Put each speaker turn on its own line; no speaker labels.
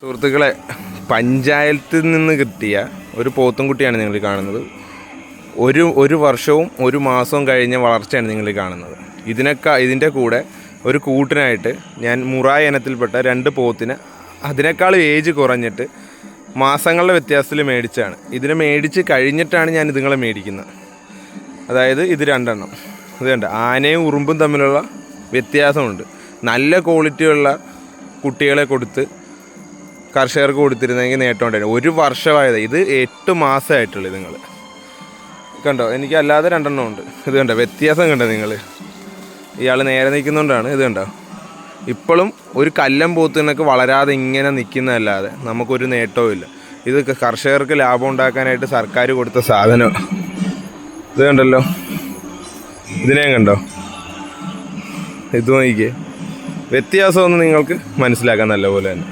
സുഹൃത്തുക്കളെ, പഞ്ചായത്തിൽ നിന്ന് കിട്ടിയ ഒരു പോത്തുംകുട്ടിയാണ് നിങ്ങൾ കാണുന്നത്. ഒരു വർഷവും ഒരു മാസവും കഴിഞ്ഞ വളർച്ചയാണ് നിങ്ങൾ കാണുന്നത്. ഇതിൻ്റെ കൂടെ ഒരു കൂട്ടിനായിട്ട് ഞാൻ മുറായ ഇനത്തിൽപ്പെട്ട 2 പോത്തിനെ അതിനേക്കാൾ ഏജ് കുറഞ്ഞിട്ട് മാസങ്ങളുടെ വ്യത്യാസത്തിൽ മേടിച്ചാണ്. ഇതിനെ മേടിച്ച് കഴിഞ്ഞിട്ടാണ് ഞാൻ ഇതുങ്ങളെ മേടിക്കുന്നത്. അതായത് ഇത് 2 എണ്ണം. ഇത് കണ്ട, ആനയും ഉറുമ്പും തമ്മിലുള്ള വ്യത്യാസമുണ്ട്. നല്ല ക്വാളിറ്റിയുള്ള കുട്ടികളെ കൊടുത്ത് കർഷകർക്ക് കൊടുത്തിരുന്നെങ്കിൽ നേട്ടം ഉണ്ടായിരുന്നു. 1 വർഷമായത്, ഇത് 8 മാസമായിട്ടുള്ളൂ. നിങ്ങൾ കണ്ടോ, എനിക്ക് അല്ലാതെ 2 എണ്ണം ഉണ്ട്. ഇത് കണ്ടോ വ്യത്യാസം കണ്ടോ നിങ്ങൾ? ഇയാൾ നേരെ നിൽക്കുന്നതുകൊണ്ടാണ്. ഇത് കണ്ടോ, ഇപ്പോഴും ഒരു കല്ലം പോത്തിനൊക്കെ വളരാതെ ഇങ്ങനെ നിൽക്കുന്നതല്ലാതെ നമുക്കൊരു നേട്ടവും ഇല്ല. ഇത് കർഷകർക്ക് ലാഭം ഉണ്ടാക്കാനായിട്ട് സർക്കാർ കൊടുത്ത സാധനം. ഇത് കണ്ടല്ലോ, ഇതിനെയും കണ്ടോ? ഇത് നോക്കിക്കേ, വ്യത്യാസമൊന്നും നിങ്ങൾക്ക് മനസ്സിലാക്കാൻ നല്ലപോലെ തന്നെ.